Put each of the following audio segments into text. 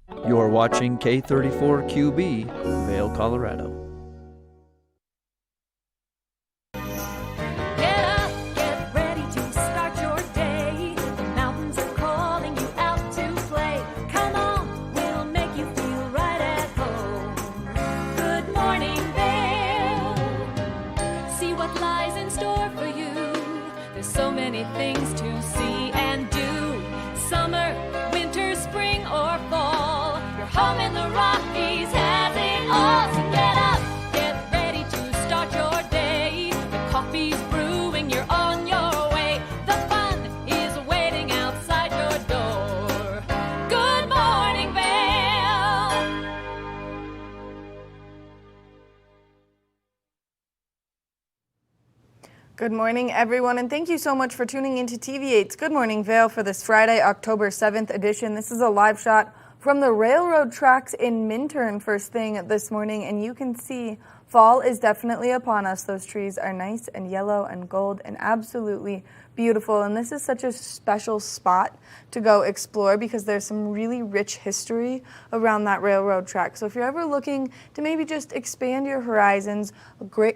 You're watching K34QB, Vail, Colorado. Get up, get ready to start your day. The mountains are calling you out to play. Come on, we'll make you feel right at home. Good morning, Vail. See what lies in store for you. There's so many things to see and do. Summer, winter, spring, or fall. Your home in the Rockies has it all. So get up, get ready to start your day. The coffee's brewing, you're on your way. The fun is waiting outside your door. Good morning, Vail. Good morning, everyone, and thank you so much for tuning into TV8's Good Morning Vail for this Friday, October 7th edition. This is a live shot from the railroad tracks in Minturn first thing this morning, and you can see fall is definitely upon us. Those trees are nice and yellow and gold and absolutely beautiful, and this is such a special spot to go explore because there's some really rich history around that railroad track. So if you're ever looking to maybe just expand your horizons,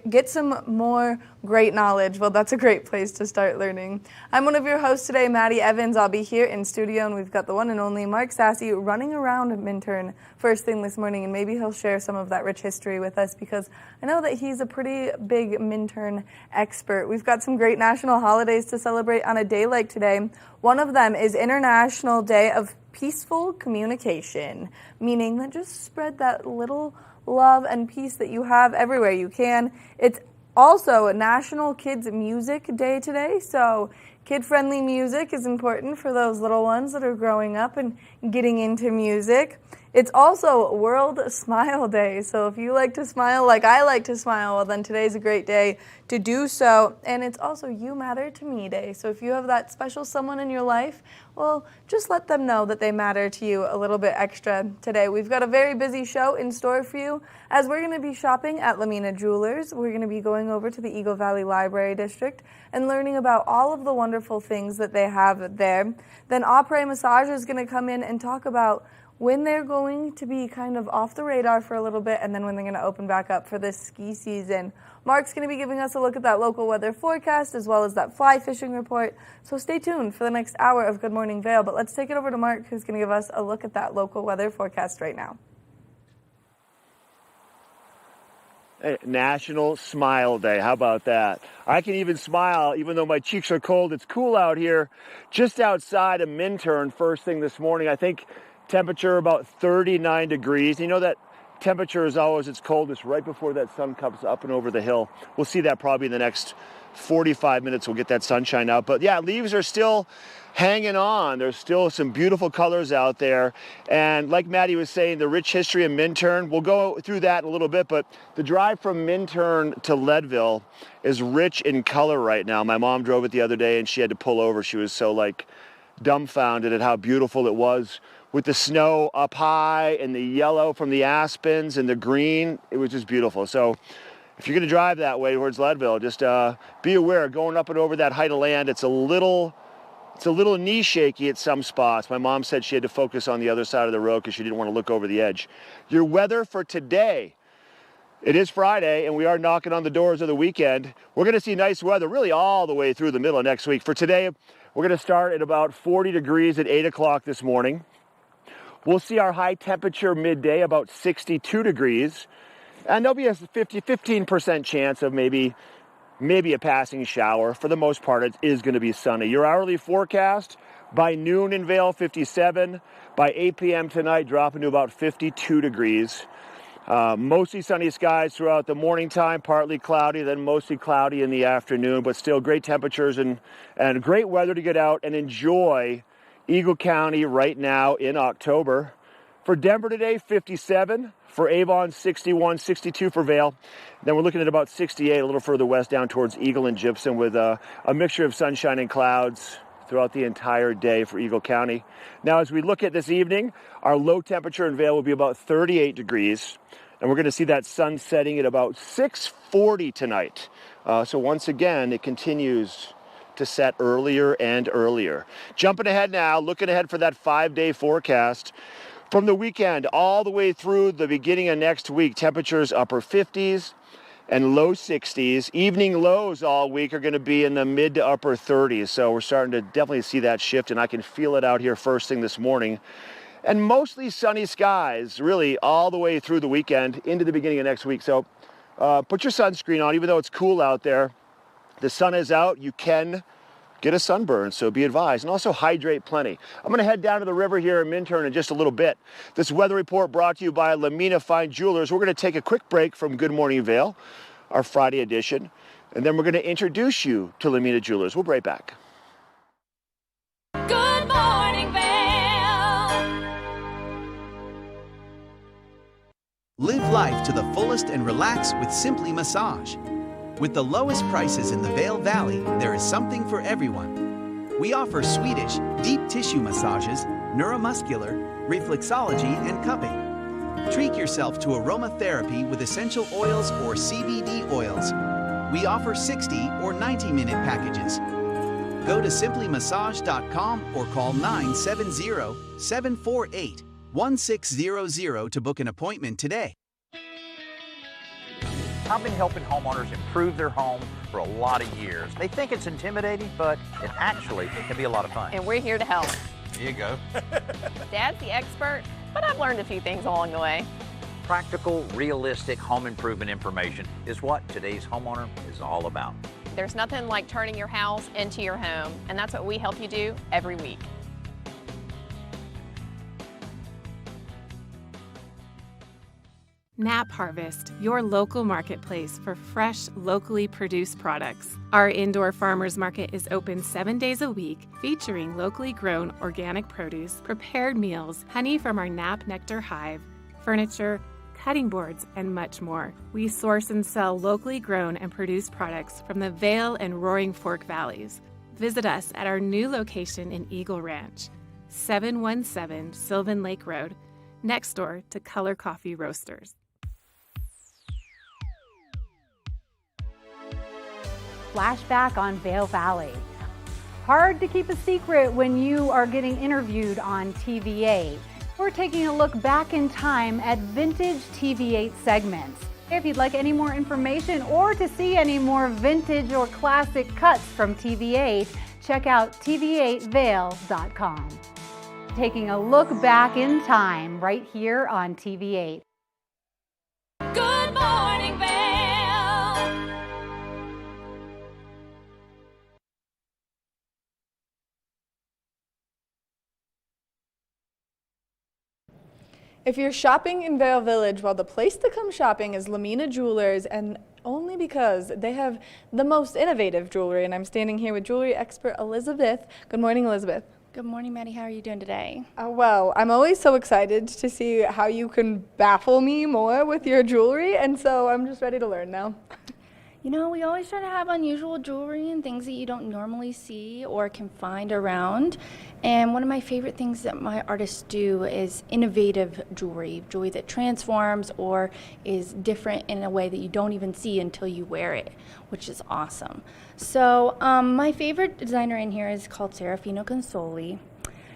get some more great knowledge, well, that's a great place to start learning. I'm one of your hosts today, Maddie Evans. I'll be here in studio, and we've got the one and only Mark Sassy running around Minturn first thing this morning, and maybe he'll share some of that rich history with us because I know that he's a pretty big Minturn expert. We've got some great national holidays to celebrate on a day like today. One of them is International Day of Peaceful Communication, meaning that just spread that little love and peace that you have everywhere you can. It's also National Kids Music Day today, so kid-friendly music is important for those little ones that are growing up and getting into music. It's also World Smile Day, so if you like to smile like I like to smile, well then today's a great day to do so. And it's also You Matter to Me Day, so if you have that special someone in your life, well, just let them know that they matter to you a little bit extra today. We've got a very busy show in store for you as we're going to be shopping at Lamina Jewelers. We're going to be going over to the Eagle Valley Library District and learning about all of the wonderful things that they have there. Then Après Massage is going to come in and talk about when they're going to be kind of off the radar for a little bit and then when they're going to open back up for this ski season. Mark's going to be giving us a look at that local weather forecast as well as that fly fishing report. So stay tuned for the next hour of Good Morning Vail. But let's take it over to Mark, who's going to give us a look at that local weather forecast right now. Hey, National Smile Day. How about that? I can even smile even though my cheeks are cold. It's cool out here just outside of Minturn first thing this morning. I think temperature about 39 degrees. You know that temperature is always its coldest right before that sun comes up and over the hill. We'll see that probably in the next 45 minutes. We'll get that sunshine out. But yeah, leaves are still hanging on. There's still some beautiful colors out there. And like Maddie was saying, the rich history of Minturn, we'll go through that in a little bit, but the drive from Minturn to Leadville is rich in color right now. My mom drove it the other day and she had to pull over. She was so dumbfounded at how beautiful it was with the snow up high and the yellow from the aspens and the green. It was just beautiful. So if you're going to drive that way towards Leadville, just be aware going up and over that height of land. It's a little knee shaky at some spots. My mom said she had to focus on the other side of the road because she didn't want to look over the edge. Your weather for today. It is Friday, and we are knocking on the doors of the weekend. We're going to see nice weather really all the way through the middle of next week. For today, we're going to start at about 40 degrees at 8 o'clock this morning. We'll see our high temperature midday, about 62 degrees. And there'll be a 15% chance of maybe a passing shower. For the most part, it is going to be sunny. Your hourly forecast, by noon in Vail, 57. By 8 p.m. tonight, dropping to about 52 degrees. Mostly sunny skies throughout the morning time, partly cloudy, then mostly cloudy in the afternoon, but still great temperatures and great weather to get out and enjoy Eagle County right now in October. For Denver today, 57. For Avon, 61, 62 for Vail. Then we're looking at about 68 a little further west down towards Eagle and Gypsum with a mixture of sunshine and clouds throughout the entire day for Eagle County. Now, as we look at this evening, our low temperature in Vail will be about 38 degrees. And we're going to see that sun setting at about 6:40 tonight. So once again, it continues to set earlier and earlier. Jumping ahead now, looking ahead for that 5-day forecast. From the weekend all the way through the beginning of next week, temperatures upper 50s and low 60s. Evening lows all week are going to be in the mid to upper 30s. So we're starting to definitely see that shift, and I can feel it out here first thing this morning. And mostly sunny skies really all the way through the weekend into the beginning of next week. So put your sunscreen on, even though it's cool out there. The sun is out, you can get a sunburn, so be advised. And also hydrate plenty. I'm going to head down to the river here in Minturn in just a little bit. This weather report brought to you by Lamina Fine Jewelers. We're going to take a quick break from Good Morning Vail, our Friday edition, and then we're going to introduce you to Lamina Jewelers. We'll be right back. Good morning, Vail. Live life to the fullest and relax with Simply Massage. With the lowest prices in the Vail Valley, there is something for everyone. We offer Swedish, deep tissue massages, neuromuscular, reflexology, and cupping. Treat yourself to aromatherapy with essential oils or CBD oils. We offer 60 or 90-minute packages. Go to simplymassage.com or call 970-748-1600 to book an appointment today. I've been helping homeowners improve their home for a lot of years. They think it's intimidating, but it actually can be a lot of fun. And we're here to help. Here you go. Dad's the expert, but I've learned a few things along the way. Practical, realistic home improvement information is what today's homeowner is all about. There's nothing like turning your house into your home, and that's what we help you do every week. Nap Harvest, your local marketplace for fresh, locally produced products. Our indoor farmers market is open 7 days a week, featuring locally grown organic produce, prepared meals, honey from our Nap Nectar hive, furniture, cutting boards, and much more. We source and sell locally grown and produced products from the Vail and Roaring Fork Valleys. Visit us at our new location in Eagle Ranch, 717 Sylvan Lake Road, next door to Color Coffee Roasters. Flashback on Vail Valley. Hard to keep a secret when you are getting interviewed on TV8. We're taking a look back in time at vintage TV8 segments. If you'd like any more information or to see any more vintage or classic cuts from TV8, check out tv8vail.com. Taking a look back in time right here on TV8. Good morning, Vail. If you're shopping in Vail Village, well, the place to come shopping is Lamina Jewelers, and only because they have the most innovative jewelry. And I'm standing here with jewelry expert Elizabeth. Good morning, Elizabeth. Good morning, Maddie. How are you doing today? Well, I'm always so excited to see how you can baffle me more with your jewelry, and so I'm just ready to learn now. You know, we always try to have unusual jewelry and things that you don't normally see or can find around. And one of my favorite things that my artists do is innovative jewelry that transforms or is different in a way that you don't even see until you wear it, which is awesome. So my favorite designer in here is called Serafino Consoli.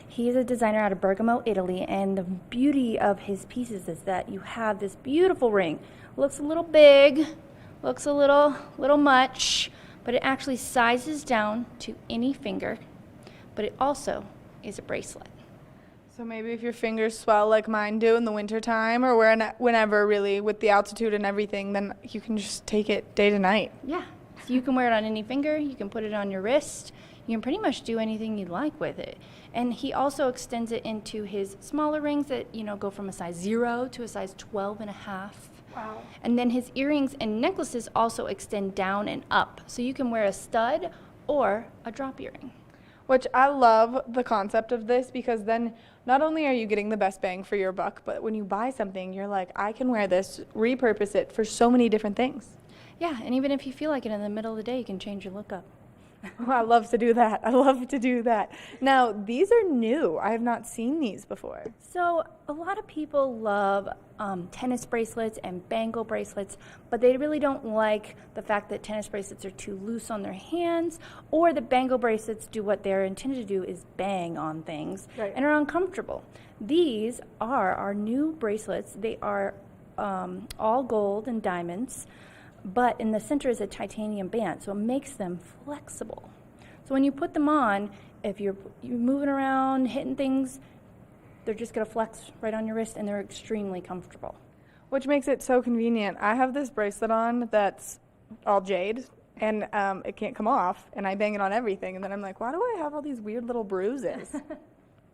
He's a designer out of Bergamo, Italy, and the beauty of his pieces is that you have this beautiful ring. Looks a little big, looks a little much, but it actually sizes down to any finger, but it also is a bracelet. So maybe if your fingers swell like mine do in the wintertime or whenever really with the altitude and everything, then you can just take it day to night. Yeah, so you can wear it on any finger, you can put it on your wrist, you can pretty much do anything you'd like with it. And he also extends it into his smaller rings that, you know, go from a size 0 to a size 12.5. Wow. And then his earrings and necklaces also extend down and up. So you can wear a stud or a drop earring. Which I love the concept of this, because then not only are you getting the best bang for your buck, but when you buy something, you're like, I can wear this, repurpose it for so many different things. Yeah, and even if you feel like it in the middle of the day, you can change your look up. Oh, I love to do that. I love to do that. Now, these are new. I have not seen these before. So a lot of people love tennis bracelets and bangle bracelets, but they really don't like the fact that tennis bracelets are too loose on their hands, or the bangle bracelets do what they're intended to do, is bang on things and are uncomfortable. These are our new bracelets. They are all gold and diamonds, but in the center is a titanium band, so it makes them flexible. So when you put them on, if you're moving around, hitting things, they're just going to flex right on your wrist, and they're extremely comfortable. Which makes it so convenient. I have this bracelet on that's all jade, and it can't come off, and I bang it on everything, and then I'm like, why do I have all these weird little bruises?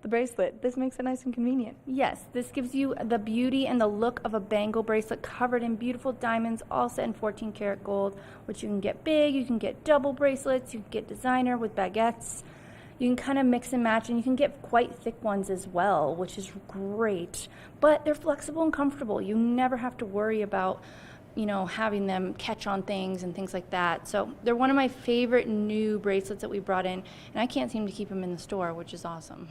The bracelet, this makes it nice and convenient. Yes, this gives you the beauty and the look of a bangle bracelet covered in beautiful diamonds, all set in 14 karat gold, which you can get big, you can get double bracelets, you can get designer with baguettes. You can kind of mix and match, and you can get quite thick ones as well, which is great. But they're flexible and comfortable. You never have to worry about, having them catch on things and things like that. So they're one of my favorite new bracelets that we brought in, and I can't seem to keep them in the store, which is awesome.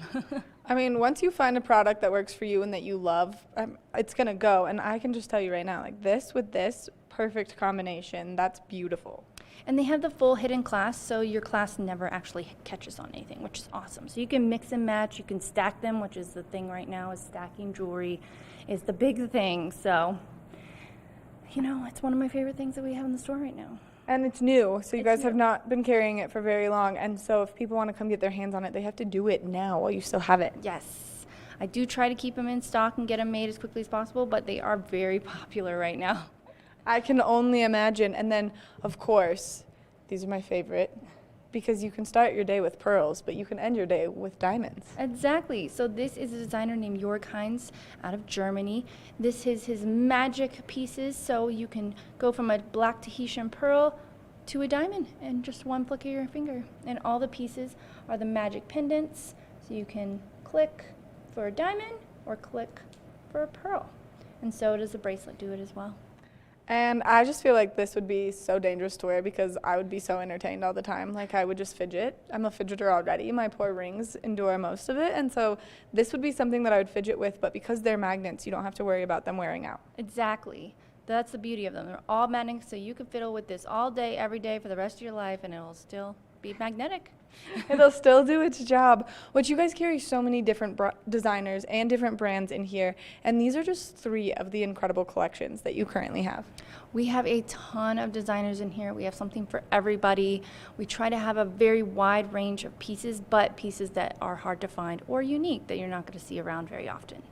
I mean, once you find a product that works for you and that you love, it's going to go. And I can just tell you right now, like this with this, perfect combination. That's beautiful. And they have the full hidden clasp, so your clasp never actually catches on anything, which is awesome. So you can mix and match, you can stack them, which is the thing right now, is stacking jewelry is the big thing. So, it's one of my favorite things that we have in the store right now. And it's new, so you guys have not been carrying it for very long. And so if people want to come get their hands on it, they have to do it now while you still have it. Yes. I do try to keep them in stock and get them made as quickly as possible, but they are very popular right now. I can only imagine. And then, of course, these are my favorite, because you can start your day with pearls, but you can end your day with diamonds. Exactly. So this is a designer named Jörg Heinz out of Germany. This is his magic pieces, so you can go from a black Tahitian pearl to a diamond in just one flick of your finger. And all the pieces are the magic pendants, so you can click for a diamond or click for a pearl. And so does the bracelet do it as well. And I just feel like this would be so dangerous to wear, because I would be so entertained all the time. Like, I would just fidget. I'm a fidgeter already. My poor rings endure most of it. And so this would be something that I would fidget with, but because they're magnets, you don't have to worry about them wearing out. Exactly. That's the beauty of them. They're all magnets, so you can fiddle with this all day, every day for the rest of your life, and it will still be magnetic. It'll still do its job. Which you guys carry so many different designers and different brands in here, and these are just 3 of the incredible collections that you currently have. We have a ton of designers in here. We have something for everybody. We try to have a very wide range of pieces, but pieces that are hard to find or unique that you're not going to see around very often.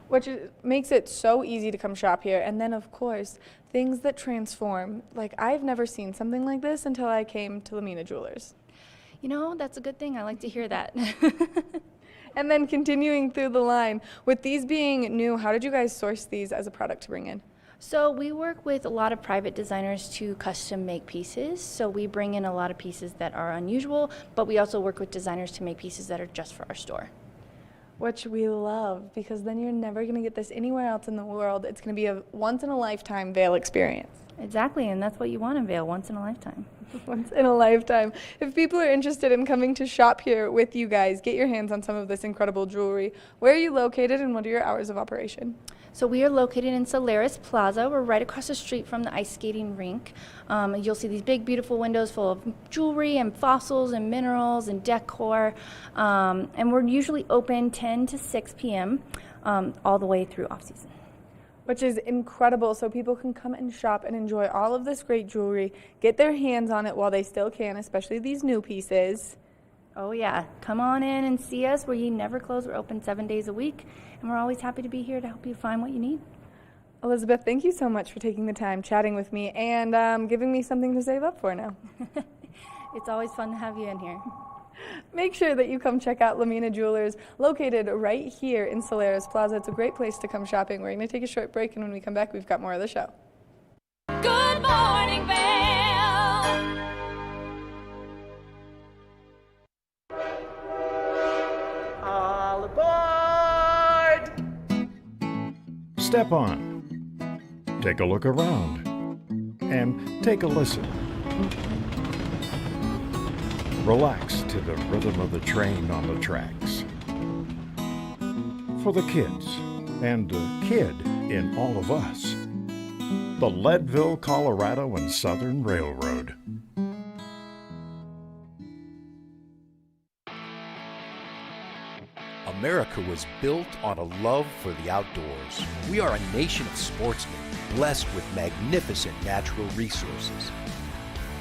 Which makes it so easy to come shop here. And then, of course, things that transform. Like, I've never seen something like this until I came to Lamina Jewelers. That's a good thing. I like to hear that. And then continuing through the line, with these being new, how did you guys source these as a product to bring in? So we work with a lot of private designers to custom make pieces. So we bring in a lot of pieces that are unusual, but we also work with designers to make pieces that are just for our store. Which we love, because then you're never going to get this anywhere else in the world. It's going to be a once-in-a-lifetime Vail experience. Exactly, and that's what you want in Vail, once in a lifetime. Once in a lifetime. If people are interested in coming to shop here with you guys, get your hands on some of this incredible jewelry, where are you located and what are your hours of operation? So we are located in Solaris Plaza. We're right across the street from the ice skating rink. You'll see these big, beautiful windows full of jewelry and fossils and minerals and decor. And we're usually open 10 to 6 p.m. All the way through off-season. Which is incredible, so people can come and shop and enjoy all of this great jewelry, get their hands on it while they still can, especially these new pieces. Oh yeah, come on in and see us. We never close. We're open 7 days a week, and we're always happy to be here to help you find what you need. Elizabeth, thank you so much for taking the time chatting with me and giving me something to save up for now. It's always fun to have you in here. Make sure that you come check out Lamina Jewelers, located right here in Solaris Plaza. It's a great place to come shopping. We're going to take a short break, and when we come back, we've got more of the show. Good morning, Vail. All aboard! Step on. Take a look around. And take a listen. Relax to the rhythm of the train on the tracks. For the kids, and the kid in all of us. The Leadville, Colorado and Southern Railroad. America was built on a love for the outdoors. We are a nation of sportsmen, blessed with magnificent natural resources.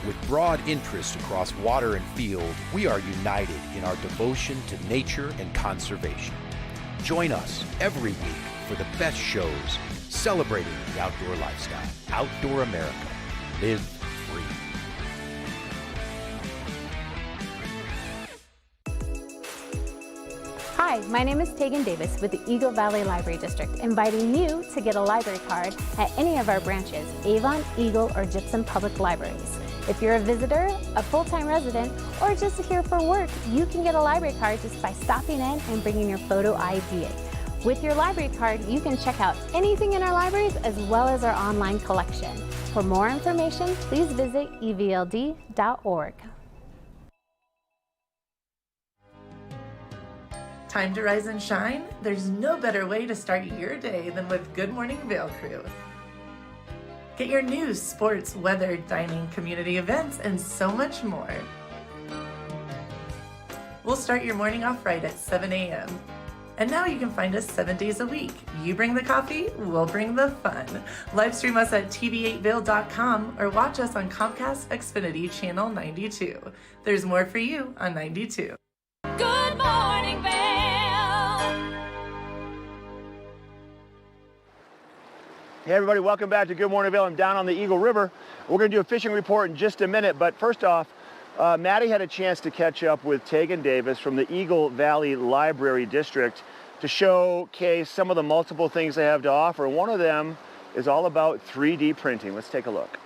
With broad interests across water and field, we are united in our devotion to nature and conservation. Join us every week for the best shows celebrating the outdoor lifestyle. Outdoor America. Live free. Hi, my name is Tegan Davis with the Eagle Valley Library District, inviting you to get a library card at any of our branches, Avon, Eagle, or Gypsum Public Libraries. If you're a visitor, a full-time resident, or just here for work, you can get a library card just by stopping in and bringing your photo ID. With your library card, you can check out anything in our libraries as well as our online collection. For more information, please visit evld.org. Time to rise and shine? There's no better way to start your day than with Good Morning Vail Crew. Get your news, sports, weather, dining, community events, and so much more. We'll start your morning off right at 7 a.m. And now you can find us 7 days a week. You bring the coffee, we'll bring the fun. Live stream us at tv8vail.com or watch us on Comcast Xfinity Channel 92. There's more for you on 92. Good morning, Vail. Hey everybody, welcome back to Good Morning Vail. I'm down on the Eagle River. We're going to do a fishing report in just a minute, but first off, Maddie had a chance to catch up with Tegan Davis from the Eagle Valley Library District to showcase some of the multiple things they have to offer. One of them is all about 3D printing. Let's take a look.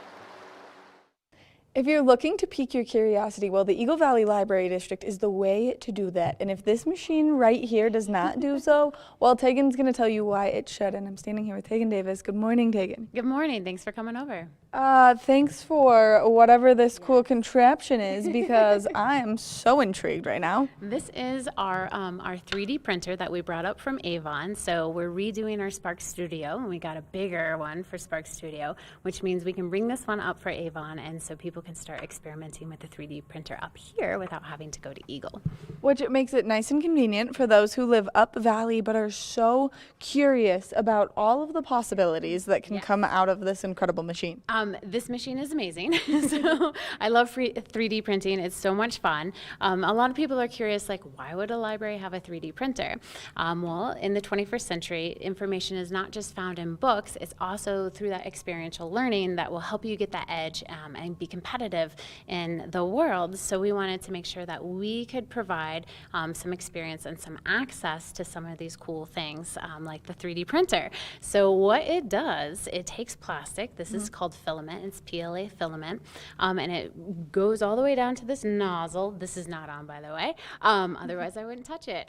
If you're looking to pique your curiosity, well, the Eagle Valley Library District is the way to do that. And if this machine right here does not do so, well, Tegan's going to tell you why it should. And I'm standing here with Tegan Davis. Good morning, Tegan. Good morning. Thanks for coming over. Thanks for whatever this cool contraption is, because I am so intrigued right now. This is our 3D printer that we brought up from Avon. So we're redoing our Spark Studio, and we got a bigger one for Spark Studio, which means we can bring this one up for Avon, and so people can start experimenting with the 3D printer up here without having to go to Eagle. Which makes it nice and convenient for those who live up valley but are so curious about all of the possibilities that can come out of this incredible machine. This machine is amazing. So I love 3D printing. It's so much fun. A lot of people are curious, like, why would a library have a 3D printer? Well, in the 21st century, information is not just found in books, it's also through that experiential learning that will help you get that edge and be competitive in the world. So we wanted to make sure that we could provide some experience and some access to some of these cool things, like the 3D printer. So what it does, it takes plastic. This is called filament. It's PLA filament, and it goes all the way down to this nozzle. This is not on, by the way. Otherwise, I wouldn't touch it.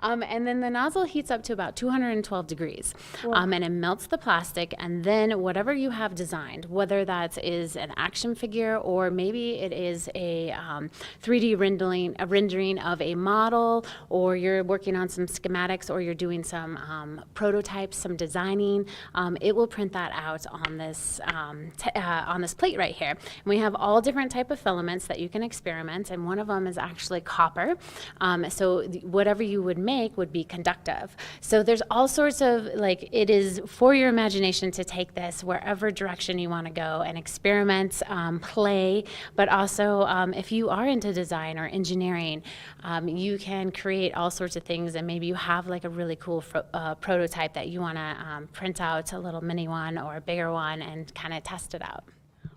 And then the nozzle heats up to about 212 degrees, and it melts the plastic. And then whatever you have designed, whether that is an action figure or maybe it is a 3D rendering of a model, or you're working on some schematics, or you're doing some prototypes, some designing, it will print that out on this plate right here. And we have all different type of filaments that you can experiment, and one of them is actually copper. So whatever you would make would be conductive. So there's all sorts of, like, it is for your imagination to take this wherever direction you want to go and experiment, play, but also if you are into design or engineering, you can create all sorts of things, and maybe you have like a really cool prototype that you want to print out, a little mini one or a bigger one, and kind of test it out.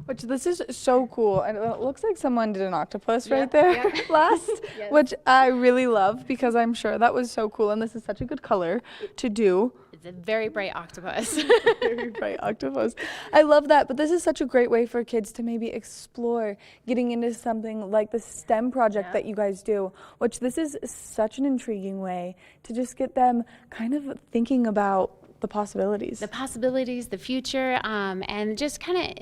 Which this is so cool, and it looks like someone did an octopus right there last, which I really love, because I'm sure that was so cool, and this is such a good color to do. It's a very bright octopus. Very bright octopus. I love that, but this is such a great way for kids to maybe explore getting into something like the STEM project that you guys do, which this is such an intriguing way to just get them kind of thinking about the possibilities. The possibilities, the future, and just kind of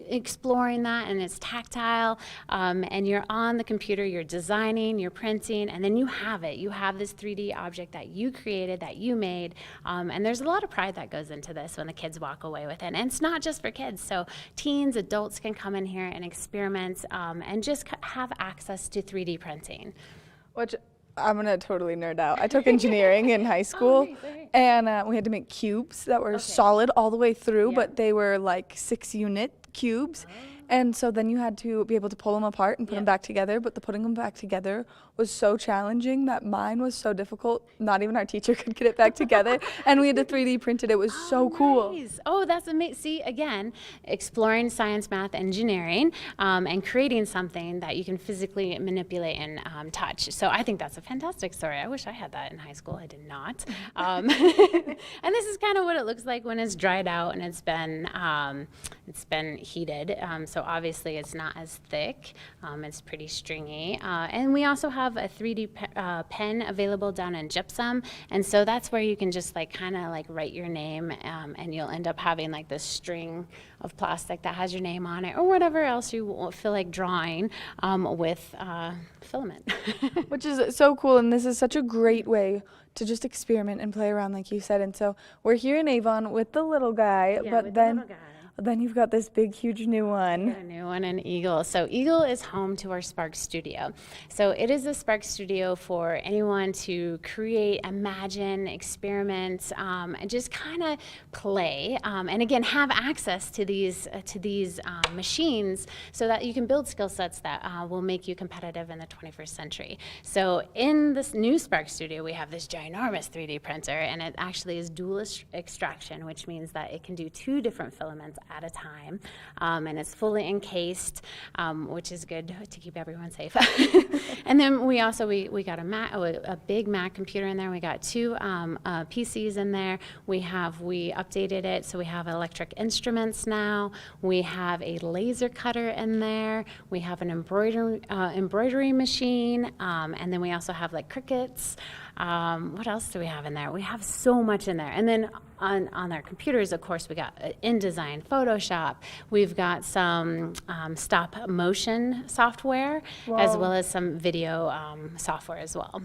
exploring that. And it's tactile, and you're on the computer, you're designing, you're printing, and then you have it. You have this 3D object that you created, that you made, and there's a lot of pride that goes into this when the kids walk away with it. And it's not just for kids, so teens, adults can come in here and experiment and just have access to 3D printing. Which I'm going to totally nerd out. I took engineering in high school, and we had to make cubes that were solid all the way through, but they were like 6-unit cubes. And so then you had to be able to pull them apart and put them back together, but the putting them back together was so challenging that mine was so difficult. Not even our teacher could get it back together, and we had to 3D print it. It was so cool. Nice. Oh, that's amazing. See, again, exploring science, math, engineering, and creating something that you can physically manipulate and touch. So I think that's a fantastic story. I wish I had that in high school. I did not. And this is kind of what it looks like when it's dried out and it's been heated. So obviously it's not as thick. It's pretty stringy. And we also have a 3D pen available down in gypsum. And so that's where you can just like kind of like write your name, and you'll end up having like this string of plastic that has your name on it, or whatever else you feel like drawing with filament. Which is so cool, and this is such a great way to just experiment and play around, like you said. And so we're here in Avon with the little guy, but then you've got this big, huge new one. A new one in Eagle. So Eagle is home to our Spark Studio. So it is a Spark Studio for anyone to create, imagine, experiment, and just kind of play. And again, have access to these machines so that you can build skill sets that will make you competitive in the 21st century. So in this new Spark Studio, we have this ginormous 3D printer, and it actually is dual extraction, which means that it can do 2 different filaments at a time, and it's fully encased, which is good to keep everyone safe. And then we got a big Mac computer in there. We got 2 PCs in there. We updated it, so we have electric instruments now. We have a laser cutter in there. We have an embroidery machine, and then we also have like Cricuts. What else do we have in there? We have so much in there. And then on our computers, of course, we got InDesign, Photoshop. We've got some stop motion software, as well as some video software as well.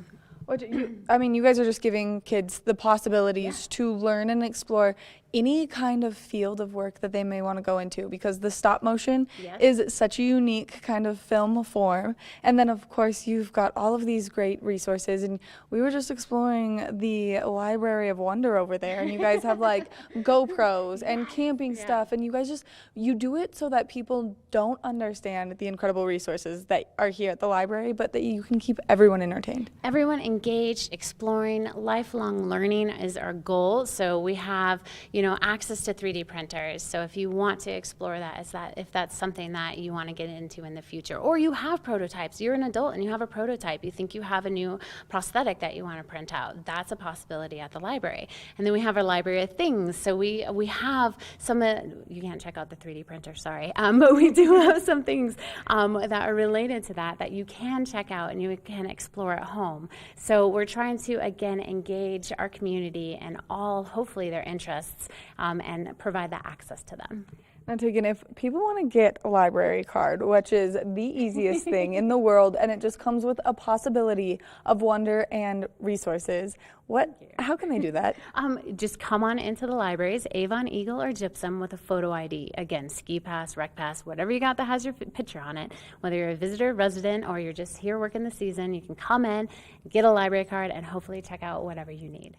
You guys are just giving kids the possibilities to learn and explore any kind of field of work that they may want to go into, because the stop motion is such a unique kind of film form. And then of course you've got all of these great resources, and we were just exploring the Library of Wonder over there, and you guys have like GoPros and camping stuff, and you guys you do it so that people don't understand the incredible resources that are here at the library, but that you can keep everyone entertained. Everyone engaged, exploring, lifelong learning is our goal. So we have, access to 3D printers. So if you want to explore that, if that's something that you want to get into in the future, or you have prototypes, you're an adult and you have a prototype, you think you have a new prosthetic that you want to print out, that's a possibility at the library. And then we have our Library of Things. So we have some, you can't check out the 3D printer, sorry, but we do have some things that are related to that you can check out and you can explore at home. So we're trying to, again, engage our community and hopefully their interests, and provide that access to them. Now, Tegan, if people want to get a library card, which is the easiest thing in the world, and it just comes with a possibility of wonder and resources, how can they do that? Just come on into the libraries, Avon, Eagle, or Gypsum with a photo ID. Again, ski pass, rec pass, whatever you got that has your picture on it. Whether you're a visitor, resident, or you're just here working the season, you can come in, get a library card, and hopefully check out whatever you need.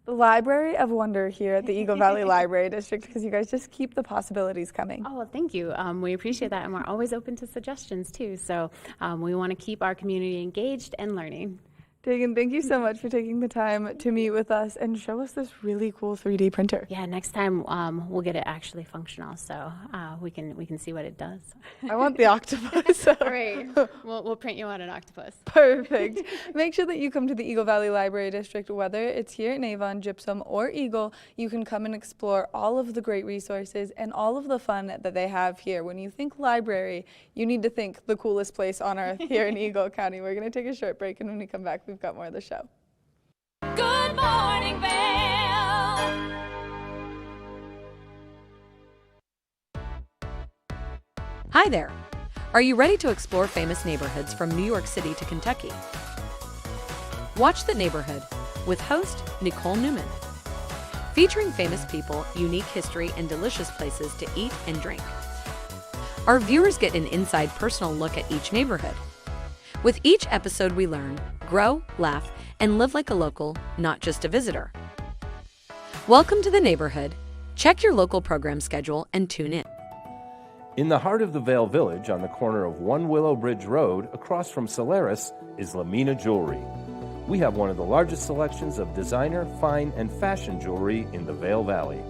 The Library of Wonder here at the Eagle Valley Library District, because you guys just keep the possibilities coming. Oh, well, thank you. We appreciate that, and we're always open to suggestions, too. So we want to keep our community engaged and learning. Tegan, thank you so much for taking the time to meet with us and show us this really cool 3D printer. Yeah, next time we'll get it actually functional, so we can see what it does. I want the octopus. Great. We'll print you out an octopus. Perfect. Make sure that you come to the Eagle Valley Library District, whether it's here in Avon, Gypsum, or Eagle. You can come and explore all of the great resources and all of the fun that they have here. When you think library, you need to think the coolest place on earth here in Eagle County. We're going to take a short break, and when we come back, we've got more of the show. Good morning, Vail. Hi there! Are you ready to explore famous neighborhoods from New York City to Kentucky? Watch The Neighborhood with host Nicole Newman, featuring famous people, unique history, and delicious places to eat and drink. Our viewers get an inside personal look at each neighborhood. With each episode we learn, grow, laugh, and live like a local, not just a visitor. Welcome to The Neighborhood. Check your local program schedule and tune in. In the heart of the Vail Village, on the corner of One Willow Bridge Road, across from Solaris, is Lamina Jewelry. We have one of the largest selections of designer, fine, and fashion jewelry in the Vail Valley.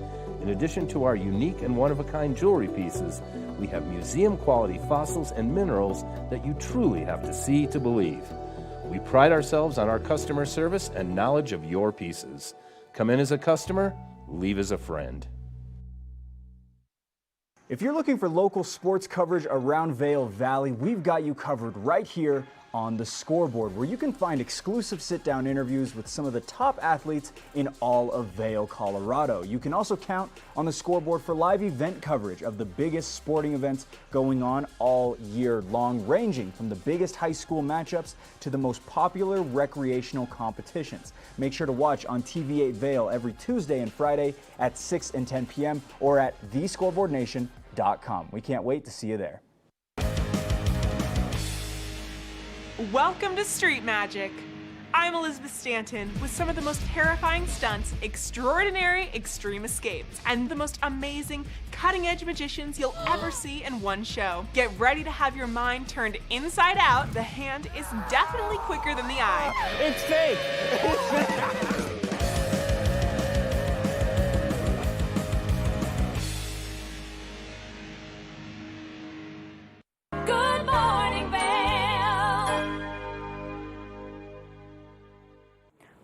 In addition to our unique and one-of-a-kind jewelry pieces, we have museum-quality fossils and minerals that you truly have to see to believe. We pride ourselves on our customer service and knowledge of your pieces. Come in as a customer, leave as a friend. If you're looking for local sports coverage around Vail Valley, we've got you covered right here on The Scoreboard, where you can find exclusive sit-down interviews with some of the top athletes in all of Vail, Colorado. You can also count on The Scoreboard for live event coverage of the biggest sporting events going on all year long, ranging from the biggest high school matchups to the most popular recreational competitions. Make sure to watch on TV8 Vail every Tuesday and Friday at 6 and 10 p.m. or at thescoreboardnation.com. We can't wait to see you there. Welcome to Street Magic. I'm Elizabeth Stanton with some of the most terrifying stunts, extraordinary extreme escapes, and the most amazing cutting-edge magicians you'll ever see in one show. Get ready to have your mind turned inside out. The hand is definitely quicker than the eye. It's fake! It's fake! Good morning, Vail.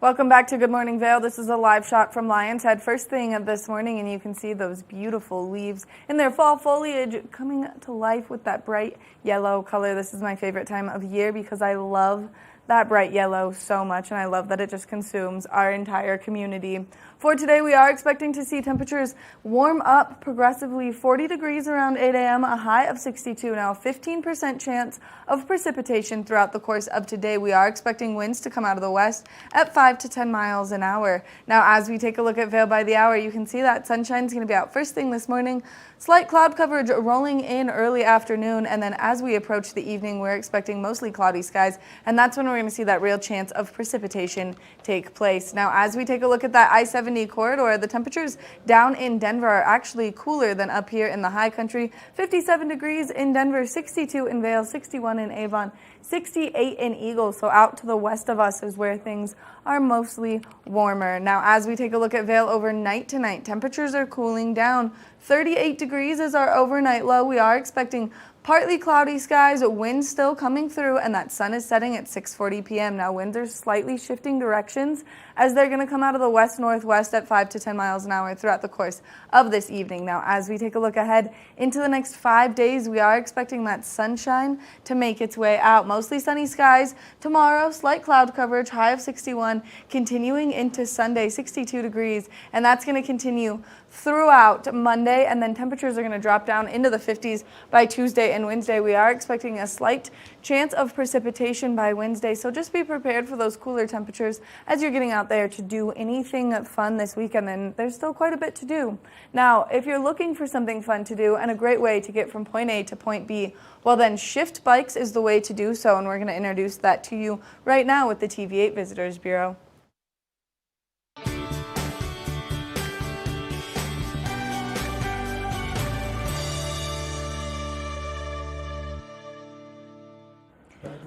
Welcome back to Good Morning Vail. This is a live shot from Lion's Head first thing this morning, and you can see those beautiful leaves in their fall foliage coming to life with that bright yellow color. This is my favorite time of year because I love that bright yellow so much, and I love that it just consumes our entire community. For today, we are expecting to see temperatures warm up progressively, 40 degrees around 8 a.m., a high of 62. Now, 15% chance of precipitation throughout the course of today. We are expecting winds to come out of the west at 5 to 10 miles an hour. Now, as we take a look at Vail by the hour, you can see that sunshine is going to be out first thing this morning. Slight cloud coverage rolling in early afternoon, and then as we approach the evening, we're expecting mostly cloudy skies, and that's when we're going to see that real chance of precipitation take place. Now, as we take a look at that I-70 corridor, the temperatures down in Denver are actually cooler than up here in the high country. 57 degrees in Denver, 62 in Vail, 61 in Avon, 68 in Eagle. So out to the west of us is where things are mostly warmer. Now, as we take a look at Vail overnight tonight, temperatures are cooling down. 38 degrees is our overnight low. We are expecting partly cloudy skies, winds still coming through, and that sun is setting at 6:40 p.m. Now, winds are slightly shifting directions as they're going to come out of the west-northwest at 5 to 10 miles an hour throughout the course of this evening. Now, as we take a look ahead into the next 5 days, we are expecting that sunshine to make its way out. Mostly sunny skies tomorrow, slight cloud coverage, high of 61, continuing into Sunday, 62 degrees, and that's going to continue throughout Monday, and then temperatures are going to drop down into the 50s by Tuesday and Wednesday. We are expecting a slight chance of precipitation by Wednesday, so just be prepared for those cooler temperatures as you're getting out there to do anything fun this weekend, and there's still quite a bit to do. Now, if you're looking for something fun to do and a great way to get from point A to point B, well then Shift Bikes is the way to do so, and we're going to introduce that to you right now with the TV8 Visitors Bureau.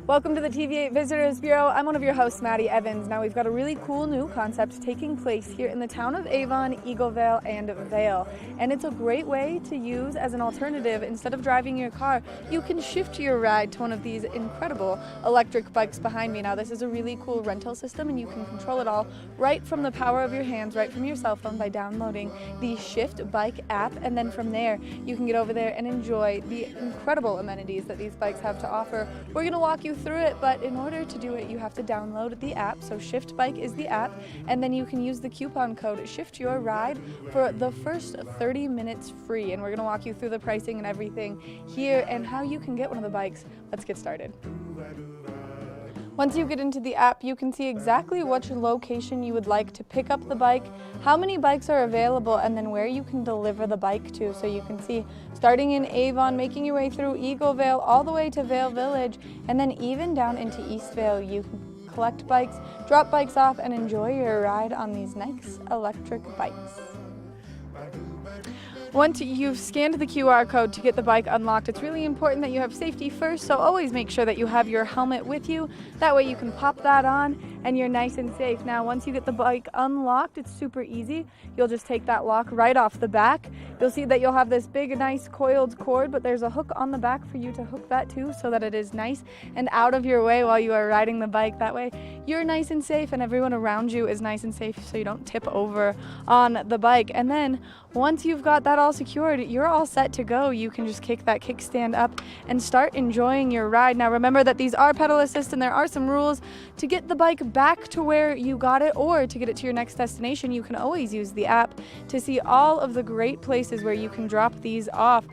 Welcome to the TV8 Visitors Bureau. I'm one of your hosts, Maddie Evans. Now we've got a really cool new concept taking place here in the town of Avon, Eagleville, and Vail. And it's a great way to use as an alternative. Instead of driving your car, you can shift your ride to one of these incredible electric bikes behind me. Now this is a really cool rental system, and you can control it all right from the power of your hands, right from your cell phone by downloading the Shift Bike app. And then from there, you can get over there and enjoy the incredible amenities that these bikes have to offer. We're going to walk you you through it, but in order to do it, you have to download the app. So Shift Bike is the app, and then you can use the coupon code Shift Your Ride for the first 30 minutes free. And we're gonna walk you through the pricing and everything here and how you can get one of the bikes. Let's get started. Once you get into the app, you can see exactly which location you would like to pick up the bike, how many bikes are available, and then where you can deliver the bike to. So you can see starting in Avon, making your way through Eagle Vail, all the way to Vail Village, and then even down into East Vail. You can collect bikes, drop bikes off, and enjoy your ride on these nice electric bikes. Once you've scanned the QR code to get the bike unlocked, it's really important that you have safety first, so always make sure that you have your helmet with you. That way you can pop that on and you're nice and safe. Now, once you get the bike unlocked, it's super easy. You'll just take that lock right off the back. You'll see that you'll have this big, nice coiled cord, but there's a hook on the back for you to hook that to so that it is nice and out of your way while you are riding the bike. That way you're nice and safe and everyone around you is nice and safe so you don't tip over on the bike. And then once you've got that all secured, you're all set to go. You can just kick that kickstand up and start enjoying your ride. Now remember that these are pedal assist and there are some rules. To get the bike back to where you got it or to get it to your next destination, you can always use the app to see all of the great places where you can drop these off.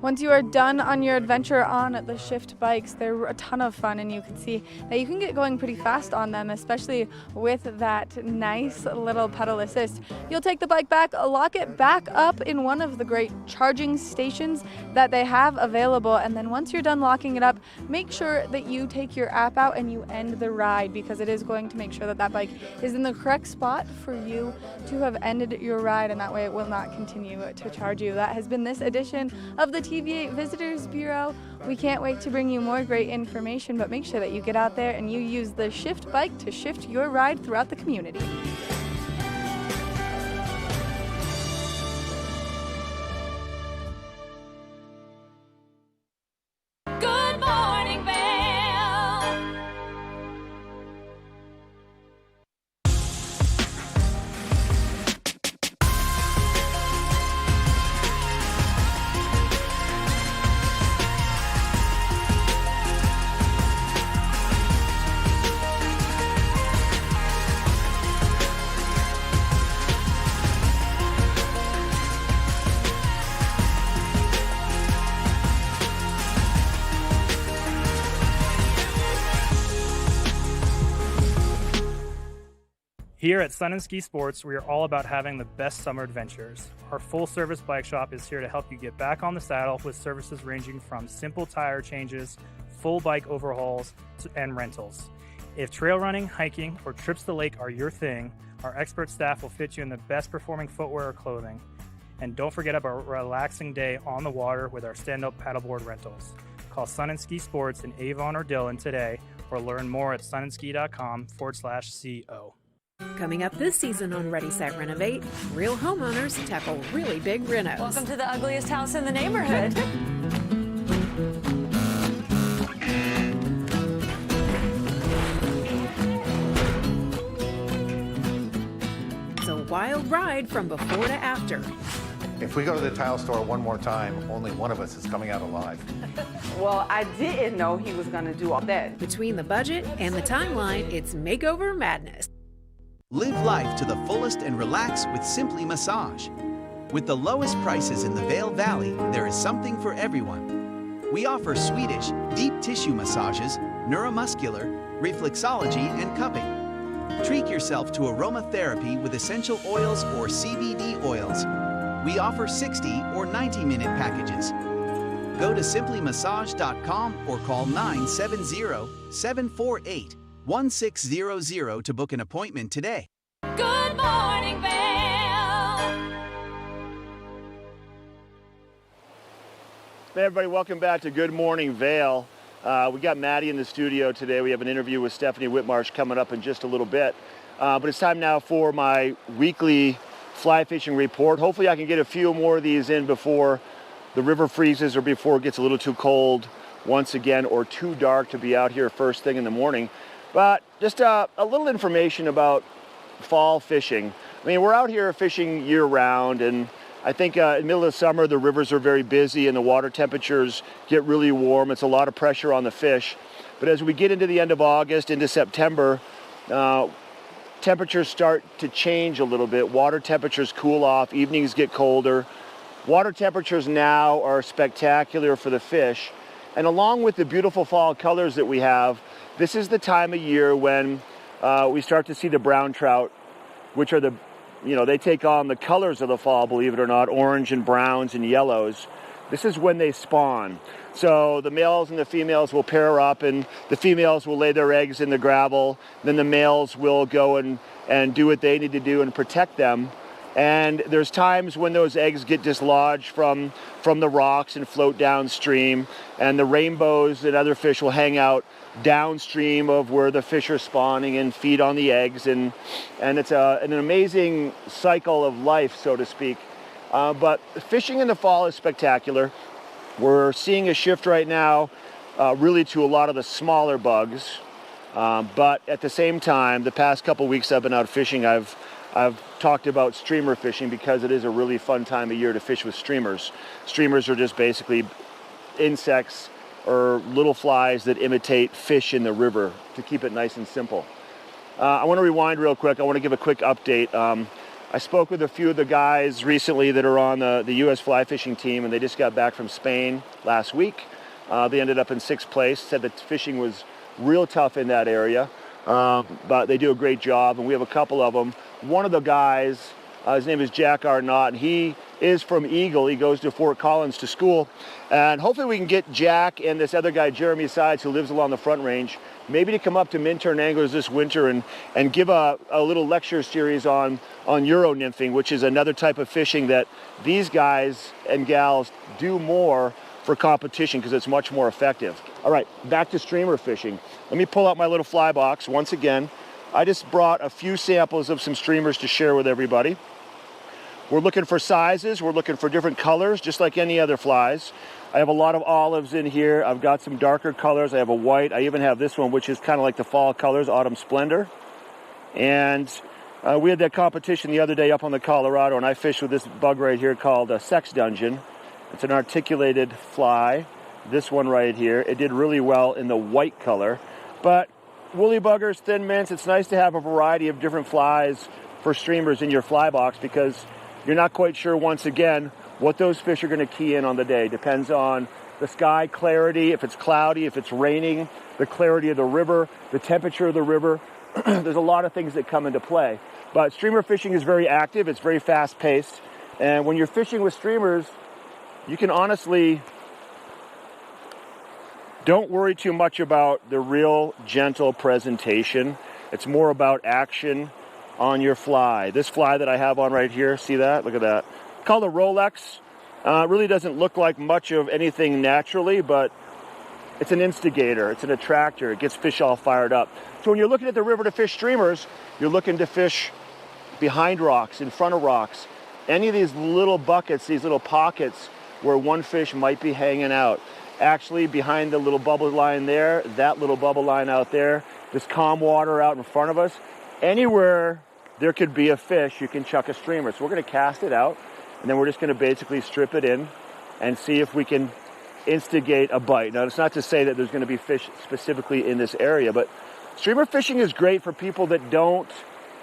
Once you are done on your adventure on the Shift bikes, they're a ton of fun, and you can see that you can get going pretty fast on them, especially with that nice little pedal assist. You'll take the bike back, lock it back up in one of the great charging stations that they have available, and then once you're done locking it up, make sure that you take your app out and you end the ride, because it is going to make sure that that bike is in the correct spot for you to have ended your ride, and that way it will not continue to charge you. That has been this edition of the TV8 Visitors Bureau. We can't wait to bring you more great information, but make sure that you get out there and you use the Shift bike to shift your ride throughout the community. Good morning, Vail. Here at Sun & Ski Sports, we are all about having the best summer adventures. Our full-service bike shop is here to help you get back on the saddle with services ranging from simple tire changes, full bike overhauls, and rentals. If trail running, hiking, or trips to the lake are your thing, our expert staff will fit you in the best performing footwear or clothing. And don't forget about a relaxing day on the water with our stand-up paddleboard rentals. Call Sun & Ski Sports in Avon or Dillon today, or learn more at sunandski.com/CO. Coming up this season on Ready, Set, Renovate, real homeowners tackle really big renos. Welcome to the ugliest house in the neighborhood. It's a wild ride from before to after. If we go to the tile store one more time, only one of us is coming out alive. Well, I didn't know he was going to do all that. Between the budget and the timeline, it's makeover madness. Live life to the fullest and relax with Simply Massage. With the lowest prices in the Vail Valley, there is something for everyone. We offer Swedish, deep tissue massages, neuromuscular, reflexology, and cupping. Treat yourself to aromatherapy with essential oils or CBD oils. We offer 60 or 90-minute packages. Go to simplymassage.com or call 970-748-1600 to book an appointment today. Good morning, Vail. Hey everybody, welcome back to Good Morning Vail. We got Maddie in the studio today. We have an interview with Stephanie Whitmarsh coming up in just a little bit. But it's time now for my weekly fly fishing report. Hopefully I can get a few more of these in before the river freezes or before it gets a little too cold once again or too dark to be out here first thing in the morning. But just a little information about fall fishing. I mean, we're out here fishing year round, and I think in the middle of summer the rivers are very busy and the water temperatures get really warm. It's a lot of pressure on the fish. But as we get into the end of August, into September, temperatures start to change a little bit. Water temperatures cool off, evenings get colder. Water temperatures now are spectacular for the fish. And along with the beautiful fall colors that we have, this is the time of year when we start to see the brown trout, which are they take on the colors of the fall, believe it or not, orange and browns and yellows. This is when they spawn. So the males and the females will pair up, and the females will lay their eggs in the gravel. Then the males will go and do what they need to do and protect them. And there's times when those eggs get dislodged from the rocks and float downstream, and the rainbows and other fish will hang out downstream of where the fish are spawning and feed on the eggs. And it's an amazing cycle of life, so to speak. But fishing in the fall is spectacular. We're seeing a shift right now really to a lot of the smaller bugs. But at the same time, the past couple weeks I've been out fishing, I've talked about streamer fishing because it is a really fun time of year to fish with streamers. Streamers are just basically insects or little flies that imitate fish in the river, to keep it nice and simple. I want to rewind real quick. I want to give a quick update. I spoke with a few of the guys recently that are on the U.S. fly fishing team, and they just got back from Spain last week. They ended up in 6th place, said that fishing was real tough in that area, but they do a great job, and we have a couple of them. One of the guys, his name is Jack Arnott, and he is from Eagle. He goes to Fort Collins to school, and hopefully we can get Jack and this other guy, Jeremy Sides, who lives along the Front Range, maybe to come up to Minturn Anglers this winter and give a little lecture series on Euro nymphing, which is another type of fishing that these guys and gals do more for competition because it's much more effective. All right, back to streamer fishing. Let me pull out my little fly box once again. I just brought a few samples of some streamers to share with everybody. We're looking for sizes, we're looking for different colors, just like any other flies. I have a lot of olives in here. I've got some darker colors. I have a white. I even have this one, which is kind of like the fall colors, Autumn Splendor. And we had that competition the other day up on the Colorado, and I fished with this bug right here called a Sex Dungeon. It's an articulated fly. This one right here. It did really well in the white color. But woolly buggers, thin mints, it's nice to have a variety of different flies for streamers in your fly box because you're not quite sure, once again, what those fish are going to key in on the day. Depends on the sky clarity, if it's cloudy, if it's raining, the clarity of the river, the temperature of the river. There's a lot of things that come into play. But streamer fishing is very active. It's very fast-paced. And when you're fishing with streamers, you can honestly don't worry too much about the real gentle presentation. It's more about action on your fly. This fly that I have on right here, see that? Look at that. Called a Rolex. It really doesn't look like much of anything naturally, but it's an instigator. It's an attractor. It gets fish all fired up. So when you're looking at the river to fish streamers, you're looking to fish behind rocks, in front of rocks. Any of these little buckets, these little pockets where one fish might be hanging out. Actually, behind the little bubble line there, that little bubble line out there, this calm water out in front of us, anywhere there could be a fish, you can chuck a streamer. So we're going to cast it out, and then we're just going to basically strip it in and see if we can instigate a bite. Now, it's not to say that there's going to be fish specifically in this area, but streamer fishing is great for people that don't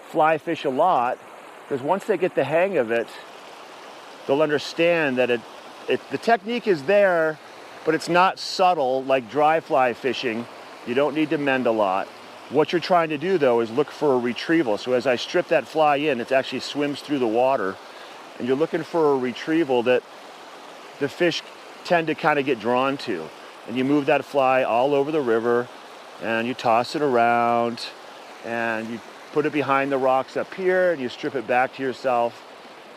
fly fish a lot, because once they get the hang of it, they'll understand that the technique is there, but it's not subtle like dry fly fishing. You don't need to mend a lot. What you're trying to do, though, is look for a retrieval. So as I strip that fly in, it actually swims through the water, and you're looking for a retrieval that the fish tend to kind of get drawn to. And you move that fly all over the river, and you toss it around, and you put it behind the rocks up here, and you strip it back to yourself.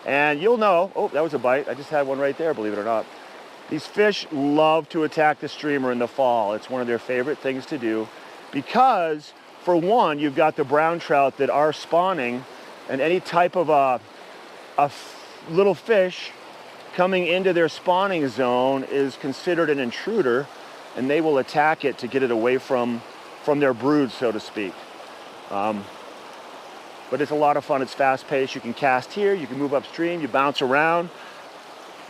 And you'll know, oh, that was a bite. I just had one right there, believe it or not. These fish love to attack the streamer in the fall. It's one of their favorite things to do because, for one, you've got the brown trout that are spawning, and any type of a little fish coming into their spawning zone is considered an intruder, and they will attack it to get it away from their brood, so to speak. But it's a lot of fun. It's fast-paced. You can cast here. You can move upstream. You bounce around.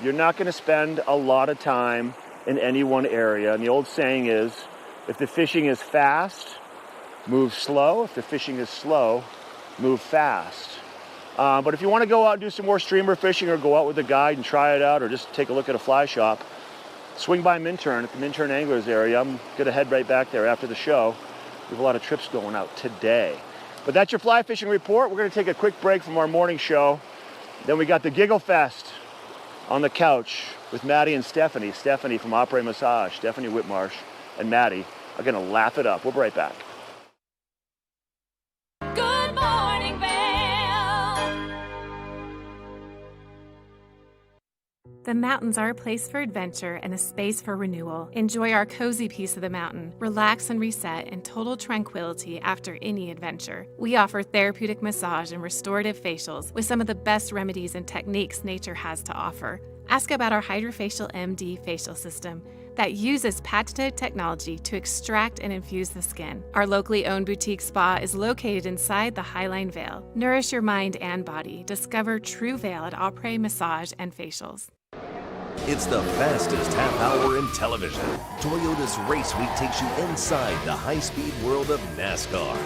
You're not going to spend a lot of time in any one area. And the old saying is, If the fishing is fast, move slow. If the fishing is slow, move fast. But if you want to go out and do some more streamer fishing or go out with a guide and try it out or just take a look at a fly shop, swing by Minturn at the Minturn Anglers area. I'm going to head right back there after the show. We have a lot of trips going out today. But that's your fly fishing report. We're going to take a quick break from our morning show. Then we got the Giggle Fest on the couch with Maddie and Stephanie. Stephanie from Opry Massage, Stephanie Whitmarsh, and Maddie are going to laugh it up. We'll be right back. Good morning, Vail. The mountains are a place for adventure and a space for renewal. Enjoy our cozy piece of the mountain. Relax and reset in total tranquility after any adventure. We offer therapeutic massage and restorative facials with some of the best remedies and techniques nature has to offer. Ask about our Hydrofacial MD facial system that uses patented technology to extract and infuse the skin. Our locally owned boutique spa is located inside the Highline Vail. Nourish your mind and body. Discover true Vail at Opry Massage and Facials. It's the fastest half hour in television. Toyota's Race Week takes you inside the high-speed world of NASCAR.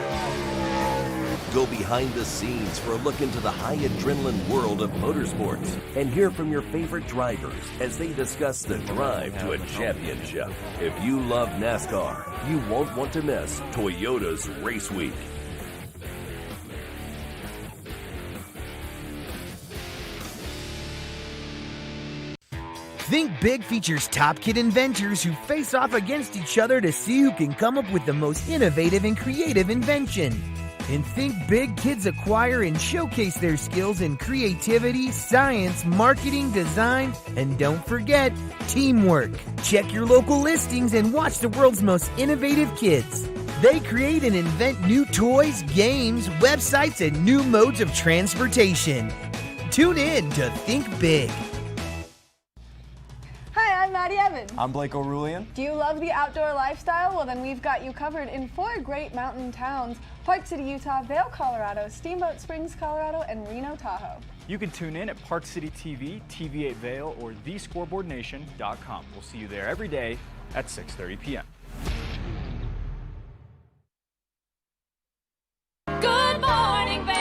Go behind the scenes for a look into the high adrenaline world of motorsports and hear from your favorite drivers as they discuss the drive to a championship. If you love NASCAR, you won't want to miss Toyota's Race Week. Think Big features top kid inventors who face off against each other to see who can come up with the most innovative and creative invention. In Think Big, kids acquire and showcase their skills in creativity, science, marketing, design, and don't forget, teamwork. Check your local listings and watch the world's most innovative kids. They create and invent new toys, games, websites, and new modes of transportation. Tune in to Think Big. Hi, I'm Maddie Evans. I'm Blake O'Rulian. Do you love the outdoor lifestyle? Well, then we've got you covered in 4 great mountain towns: Park City, Utah, Vail, Colorado, Steamboat Springs, Colorado, and Reno, Tahoe. You can tune in at Park City TV, TV8 Vail, or thescoreboardnation.com. We'll see you there every day at 6:30 p.m. Good morning, Vail.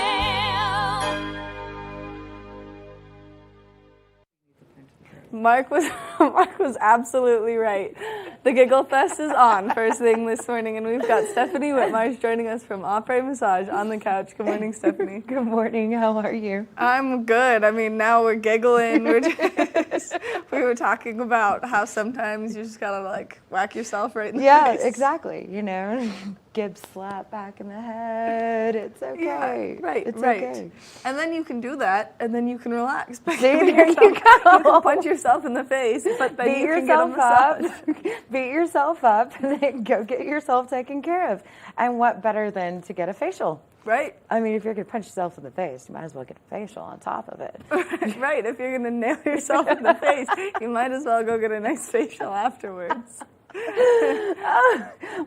Mark was absolutely right. The Giggle Fest is on first thing this morning, and we've got Stephanie Whitmarsh joining us from Opry Massage on the couch. Good morning, Stephanie. Good morning. How are you? I'm good. I mean, now we're giggling. We were talking about how sometimes you just gotta like whack yourself right in the face. Yeah, exactly. You know, give slap back in the head. It's okay. Yeah, right, It's right. okay. And then you can do that, and then you can relax. See, there you go. You can punch yourself in the face, but then Beat you can yourself get a massage. up. Beat yourself up, and then go get yourself taken care of. And what better than to get a facial? Right. I mean, if you're going to punch yourself in the face, you might as well get a facial on top of it. Right. If you're going to nail yourself in the face, you might as well go get a nice facial afterwards.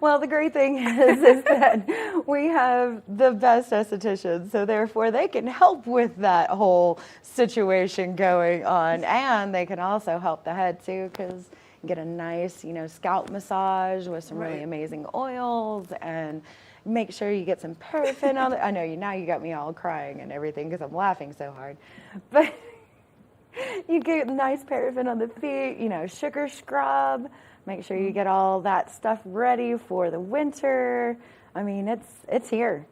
Well, the great thing is that we have the best estheticians, so therefore they can help with that whole situation going on, and they can also help the head too, because you get a nice, scalp massage with some really amazing oils, and make sure you get some paraffin on it. I know you got me all crying and everything because I'm laughing so hard, but you get nice paraffin on the feet, sugar scrub. Make sure you get all that stuff ready for the winter. I mean, it's here.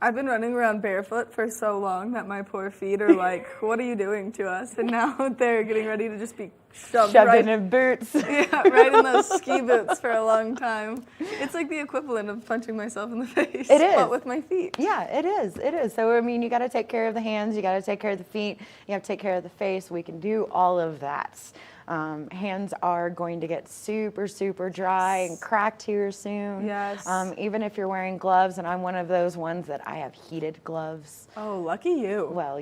I've been running around barefoot for so long that my poor feet are like, what are you doing to us? And now they're getting ready to just be shoved right in boots. Yeah, right in those ski boots for a long time. It's like the equivalent of punching myself in the face. It is. But with my feet. Yeah, it is. It is. So, I mean, you got to take care of the hands. You got to take care of the feet. You have to take care of the face. We can do all of that. Hands are going to get super, super dry and cracked here soon. Yes. Even if you're wearing gloves, and I'm one of those ones that I have heated gloves. Oh, lucky you. Well,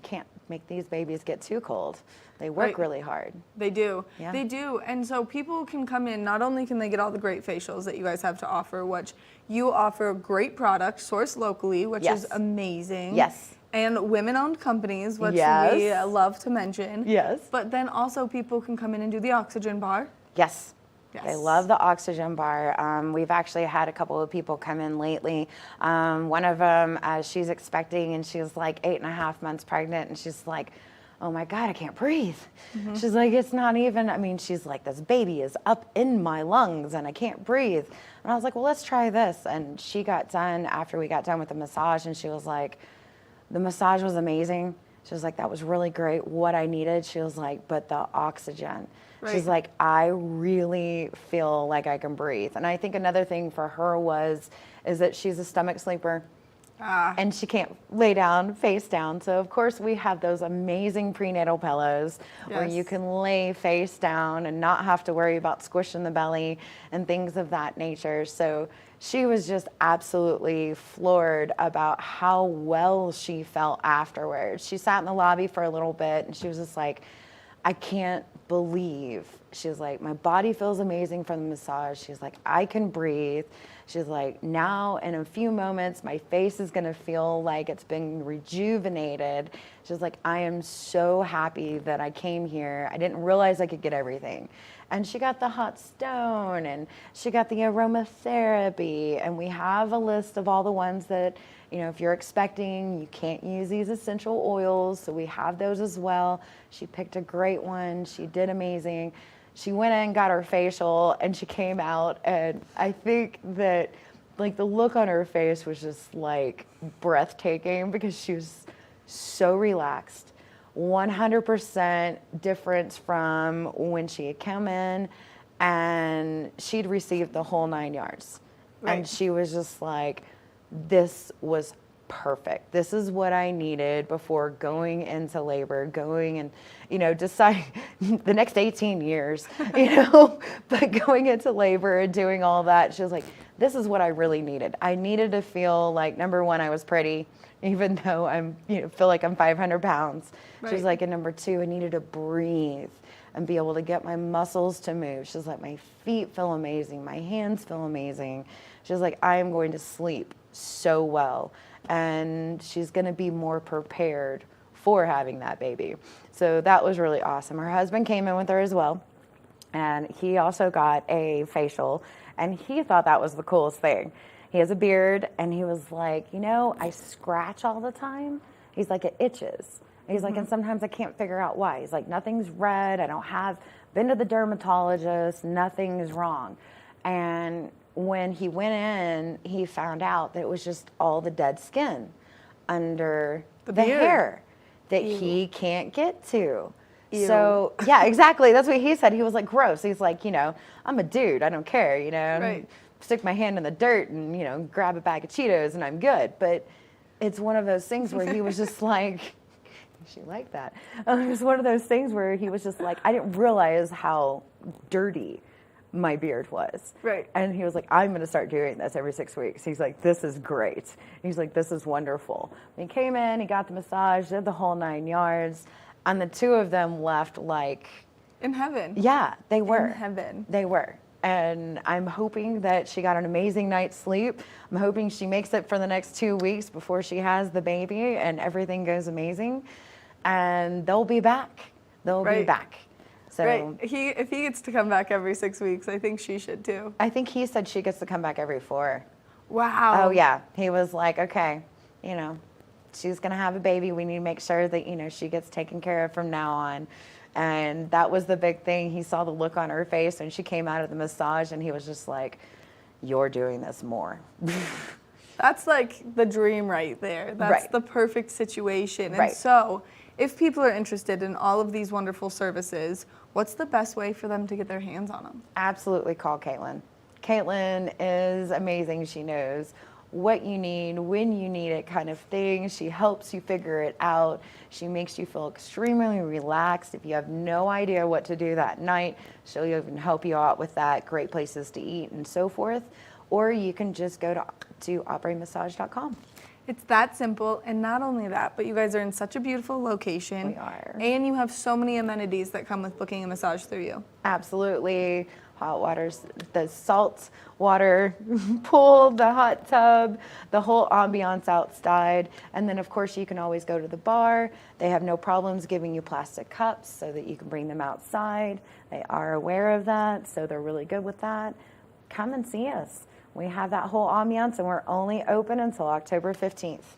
can't make these babies get too cold. They work really hard. They do. Yeah. They do. And so people can come in, not only can they get all the great facials that you guys have to offer, which you offer great products sourced locally, which is amazing. Yes. And women-owned companies, which we love to mention. Yes. But then also people can come in and do the oxygen bar. Yes. Yes. They love the oxygen bar. We've actually had a couple of people come in lately. One of them, she's expecting, and she's like 8.5 months pregnant, and she's like, oh my God, I can't breathe. Mm-hmm. She's like, it's not even, I mean, she's like, this baby is up in my lungs and I can't breathe. And I was like, well, let's try this. And she got done after we got done with the massage, and she was like, the massage was amazing. She was like, that was really great. What I needed, she was like, but the oxygen. Right. She's like, I really feel like I can breathe. And I think another thing for her is that she's a stomach sleeper. And she can't lay down, face down. So, of course, we have those amazing prenatal pillows where you can lay face down and not have to worry about squishing the belly and things of that nature. So she was just absolutely floored about how well she felt afterwards. She sat in the lobby for a little bit, and she was just like, I can't believe. She was like, my body feels amazing from the massage. She's like, I can breathe. She's like, now in a few moments, my face is gonna feel like it's been rejuvenated. She's like, I am so happy that I came here. I didn't realize I could get everything. And she got the hot stone, and she got the aromatherapy, and we have a list of all the ones that, you know, if you're expecting, you can't use these essential oils, so we have those as well. She picked a great one. She did amazing. She went in, got her facial, and she came out, and I think that, like, the look on her face was just, like, breathtaking because she was so relaxed. 100% difference from when she had come in and she'd received the whole 9 yards. Right. And she was just like, this was perfect. This is what I needed before going into labor, going and, you know, decide the next 18 years, you know, but going into labor and doing all that, she was like, this is what I really needed. I needed to feel like, number one, I was pretty, even though I'm, you know, feel like I'm 500 pounds. Right. She was like, and number two, I needed to breathe and be able to get my muscles to move. She's like, my feet feel amazing. My hands feel amazing. She's like, I am going to sleep so well. And she's going to be more prepared for having that baby. So that was really awesome. Her husband came in with her as well. And he also got a facial. And he thought that was the coolest thing. He has a beard, and he was like, you know, I scratch all the time. He's like, it itches. He's like, and sometimes I can't figure out why. He's like, nothing's red. I don't have, been to the dermatologist. Nothing's wrong. And when he went in, he found out that it was just all the dead skin under the hair that he can't get to. Ew. So, yeah, exactly. That's what he said. He was like, gross. He's like, you know, I'm a dude. I don't care, you know. Right. Stick my hand in the dirt and, you know, grab a bag of Cheetos and I'm good. But it's one of those things where he was just like, she liked that. It was one of those things where he was just like, I didn't realize how dirty my beard was. Right. And he was like, I'm going to start doing this every 6 weeks. He's like, this is great. He's like, this is wonderful. And he came in, he got the massage, did the whole 9 yards. And the two of them left like... in heaven. Yeah, they were. In heaven. They were. And I'm hoping that she got an amazing night's sleep. I'm hoping she makes it for the next 2 weeks before she has the baby and everything goes amazing. And they'll be back. They'll be back. So right. If he gets to come back every 6 weeks, I think she should too. I think he said she gets to come back every 4. Wow. Oh, yeah. He was like, okay, you know, she's going to have a baby. We need to make sure that, you know, she gets taken care of from now on. And that was the big thing. He saw the look on her face when she came out of the massage, and he was just like, you're doing this more. That's like the dream right there. That's the perfect situation. And so if people are interested in all of these wonderful services, what's the best way for them to get their hands on them? Absolutely call Caitlin. Caitlin is amazing. She knows what you need, when you need it kind of thing. She helps you figure it out. She makes you feel extremely relaxed. If you have no idea what to do that night, she'll even help you out with that, great places to eat and so forth. Or you can just go to oprymassage.com. It's that simple, and not only that, but you guys are in such a beautiful location. We are. And you have so many amenities that come with booking a massage through you. Absolutely. hot waters, the salt water pool, the hot tub, the whole ambiance outside. And then of course you can always go to the bar. They have no problems giving you plastic cups so that you can bring them outside. They are aware of that, so they're really good with that. Come and see us. We have that whole ambiance, and we're only open until October 15th.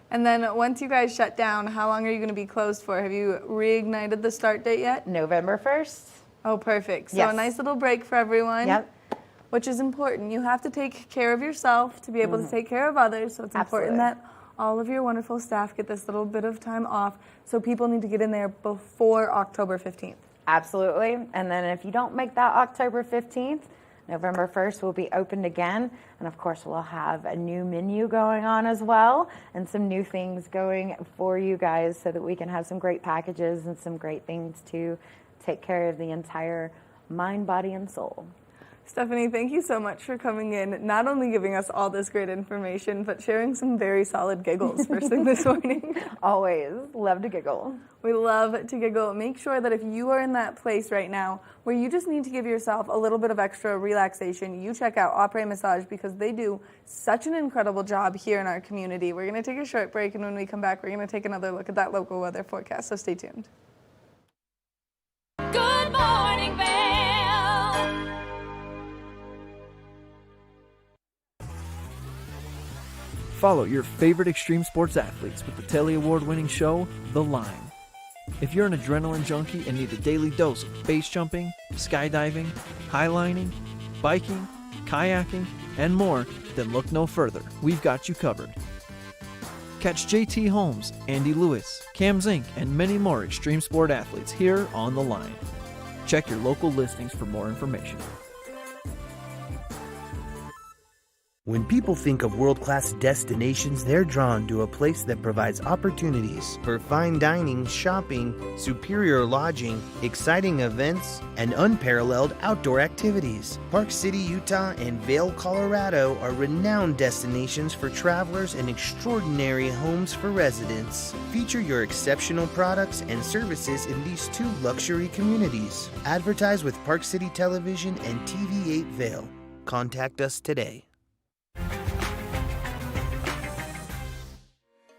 And then once you guys shut down, how long are you going to be closed for? Have you reignited the start date yet? November 1st. Oh, perfect. So Yes. a nice little break for everyone. Yep. Which is important. You have to take care of yourself to be able to take care of others. So it's important that all of your wonderful staff get this little bit of time off. So people need to get in there before October 15th. Absolutely. And then if you don't make that October 15th, November 1st will be opened again. And of course, we'll have a new menu going on as well and some new things going for you guys so that we can have some great packages and some great things to take care of the entire mind, body, and soul. Stephanie, thank you so much for coming in, not only giving us all this great information, but sharing some very solid giggles first thing this morning. Always love to giggle. We love to giggle. Make sure that if you are in that place right now where you just need to give yourself a little bit of extra relaxation, you check out Après Massage because they do such an incredible job here in our community. We're going to take a short break, and when we come back, we're going to take another look at that local weather forecast, so stay tuned. Good morning, Vail. Follow your favorite extreme sports athletes with the Telly Award-winning show, The Line. If you're an adrenaline junkie and need a daily dose of base jumping, skydiving, highlining, biking, kayaking, and more, then look no further. We've got you covered. Catch JT Holmes, Andy Lewis, Cam Zink, and many more extreme sport athletes here on The Line. Check your local listings for more information. When people think of world-class destinations, they're drawn to a place that provides opportunities for fine dining, shopping, superior lodging, exciting events, and unparalleled outdoor activities. Park City, Utah, and Vail, Colorado are renowned destinations for travelers and extraordinary homes for residents. Feature your exceptional products and services in these two luxury communities. Advertise with Park City Television and TV8 Vail. Contact us today.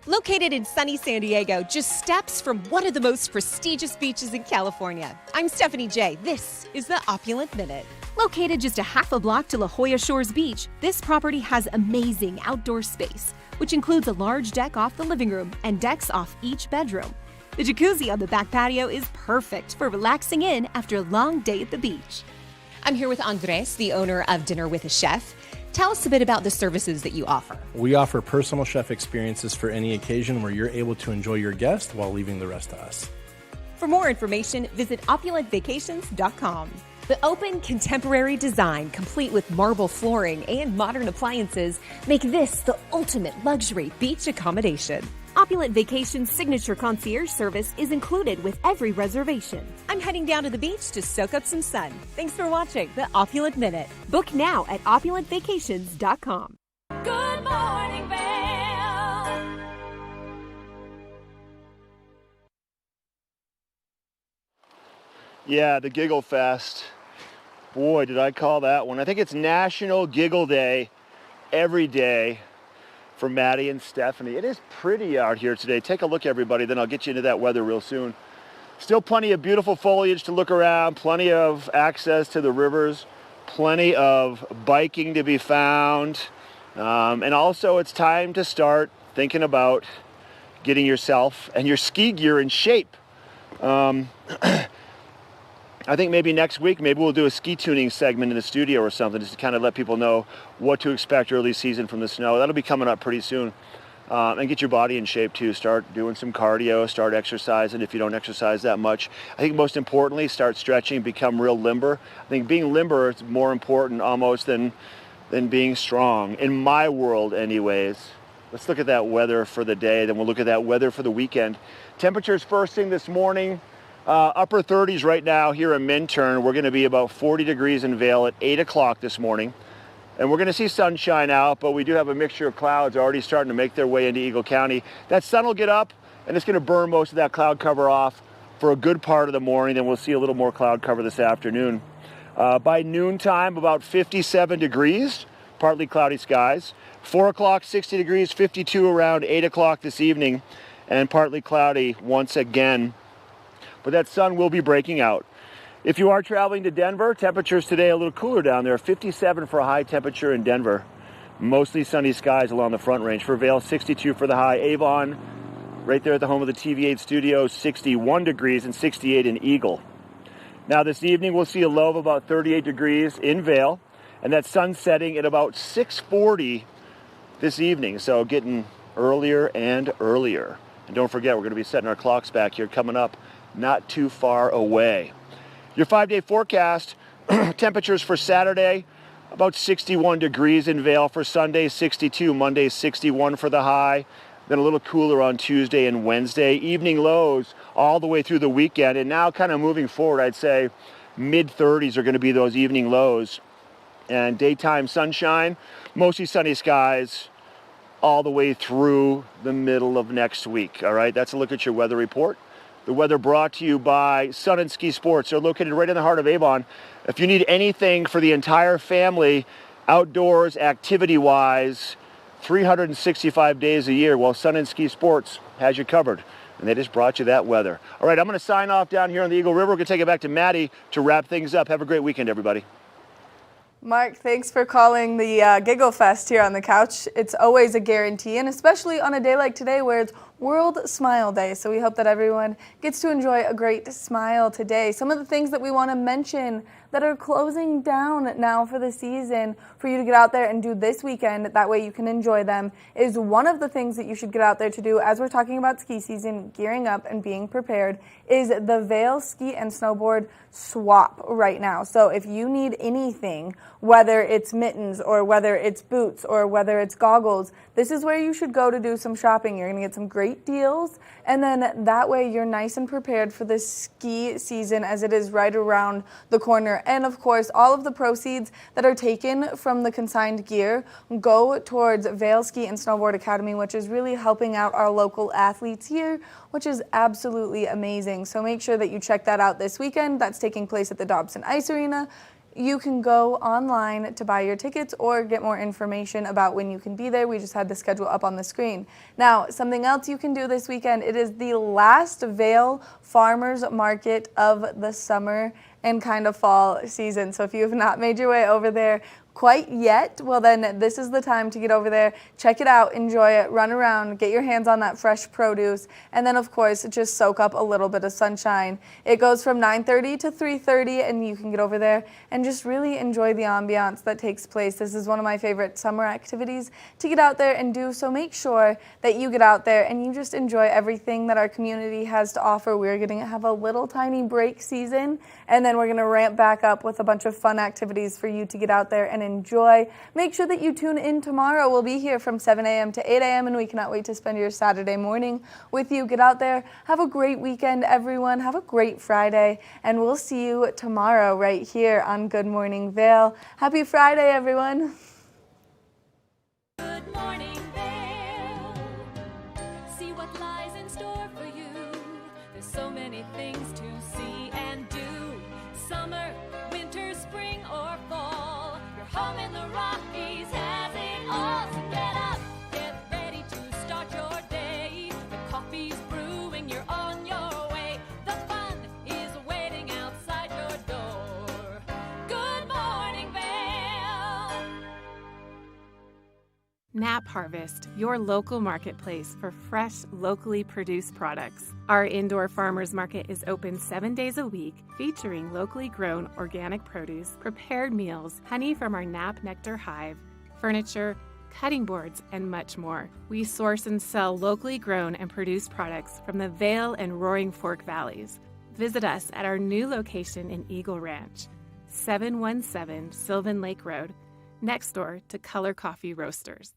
Located in sunny San Diego, just steps from one of the most prestigious beaches in California. I'm Stephanie J. This is the Opulent Minute. Located just a half a block to La Jolla Shores Beach, this property has amazing outdoor space, which includes a large deck off the living room and decks off each bedroom. The jacuzzi on the back patio is perfect for relaxing in after a long day at the beach. I'm here with Andres, the owner of Dinner with a Chef. Tell us a bit about the services that you offer. We offer personal chef experiences for any occasion where you're able to enjoy your guest while leaving the rest to us. For more information, visit opulentvacations.com. The open, contemporary design, complete with marble flooring and modern appliances, make this the ultimate luxury beach accommodation. Opulent Vacations' signature concierge service is included with every reservation. I'm heading down to the beach to soak up some sun. Thanks for watching the Opulent Minute. Book now at opulentvacations.com. Good morning, Vail. Yeah, the Giggle Fest. Boy, did I call that one. I think it's National Giggle Day every day for Maddie and Stephanie. It is pretty out here today. Take a look, everybody, then I'll get you into that weather real soon. Still plenty of beautiful foliage to look around, plenty of access to the rivers, plenty of biking to be found. And also it's time to start thinking about getting yourself and your ski gear in shape. I think maybe next week, maybe we'll do a ski tuning segment in the studio or something just to kind of let people know what to expect early season from the snow. That'll be coming up pretty soon. And get your body in shape too. Start doing some cardio, start exercising if you don't exercise that much. I think most importantly, start stretching, become real limber. I think being limber is more important almost than being strong, in my world anyways. Let's look at that weather for the day, then we'll look at that weather for the weekend. Temperatures first thing this morning. Upper 30s right now here in Minturn. We're going to be about 40 degrees in Vail at 8 o'clock this morning. And we're going to see sunshine out, but we do have a mixture of clouds already starting to make their way into Eagle County. That sun will get up, and it's going to burn most of that cloud cover off for a good part of the morning. Then we'll see a little more cloud cover this afternoon. By noontime, about 57 degrees, partly cloudy skies. 4 o'clock, 60 degrees, 52 around 8 o'clock this evening, and partly cloudy once again. But that sun will be breaking out. If you are traveling to Denver, temperatures today a little cooler down there. 57 for a high temperature in Denver. Mostly sunny skies along the Front Range. For Vail, 62 for the high. Avon, right there at the home of the TV8 studio, 61 degrees and 68 in Eagle. Now this evening we'll see a low of about 38 degrees in Vail, and that sun setting at about 6:40 this evening. So getting earlier and earlier. And don't forget, we're going to be setting our clocks back here coming up not too far away. Your 5-day forecast, temperatures for Saturday, about 61 degrees in Vail. For Sunday, 62. Monday, 61 for the high. Then a little cooler on Tuesday and Wednesday. Evening lows all the way through the weekend. And now kind of moving forward, I'd say mid-30s are going to be those evening lows. And daytime sunshine, mostly sunny skies all the way through the middle of next week. All right, that's a look at your weather report. The weather brought to you by Sun and Ski Sports. They're located right in the heart of Avon. If you need anything for the entire family, outdoors, activity-wise, 365 days a year, well, Sun and Ski Sports has you covered. And they just brought you that weather. All right, I'm going to sign off down here on the Eagle River. We're going to take it back to Maddie to wrap things up. Have a great weekend, everybody. Mark, thanks for calling the Giggle Fest here on the couch. It's always a guarantee, and especially on a day like today where it's World Smile Day. So we hope that everyone gets to enjoy a great smile today. Some of the things that we want to mention that are closing down now for the season for you to get out there and do this weekend, that way you can enjoy them, is one of the things that you should get out there to do as we're talking about ski season, gearing up and being prepared, is the Vail Ski and Snowboard Swap right now. So if you need anything, whether it's mittens or whether it's boots or whether it's goggles, this is where you should go to do some shopping. You're going to get some great deals, and then that way you're nice and prepared for the ski season as it is right around the corner. And of course, all of the proceeds that are taken from the consigned gear go towards Vail Ski and Snowboard Academy, which is really helping out our local athletes here, which is absolutely amazing. So make sure that you check that out this weekend. That's taking place at the Dobson Ice Arena. You can go online to buy your tickets or get more information about when you can be there. We just had the schedule up on the screen. Now, something else you can do this weekend, it is the last Vail Farmers Market of the summer and kind of fall season. So if you have not made your way over there quite yet, well then this is the time to get over there, check it out, enjoy it, run around, get your hands on that fresh produce, and then of course just soak up a little bit of sunshine. It goes from 9:30 to 3:30 and you can get over there and just really enjoy the ambiance that takes place. This is one of my favorite summer activities to get out there and do, so make sure that you get out there and you just enjoy everything that our community has to offer. We're going to have a little tiny break season, and then we're going to ramp back up with a bunch of fun activities for you to get out there and enjoy. Make sure that you tune in tomorrow. We'll be here from 7 a.m. to 8 a.m. and we cannot wait to spend your Saturday morning with you. Get out there. Have a great weekend, everyone. Have a great Friday, and we'll see you tomorrow right here on Good Morning Vail. Happy Friday, everyone. Good morning, Vail. See what lies in store for you. There's so many things to see and do. Summer, winter, spring, or fall. Your home in the Rockies has it all. So get up, get ready to start your day. The coffee's brewing, you're on your way. The fun is waiting outside your door. Good morning, Vail. Nap Harvest, your local marketplace for fresh, locally produced products. Our indoor farmers market is open 7 days a week, featuring locally grown organic produce, prepared meals, honey from our Nap Nectar hive, furniture, cutting boards, and much more. We source and sell locally grown and produced products from the Vail and Roaring Fork Valleys. Visit us at our new location in Eagle Ranch, 717 Sylvan Lake Road, next door to Color Coffee Roasters.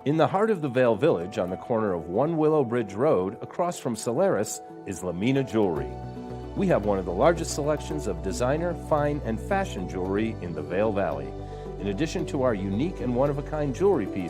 In the heart of the Vail Village, on the corner of One Willow Bridge Road, across from Solaris, is Lamina Jewelry. We have one of the largest selections of designer, fine, and fashion jewelry in the Vail Valley. In addition to our unique and one-of-a-kind jewelry pieces,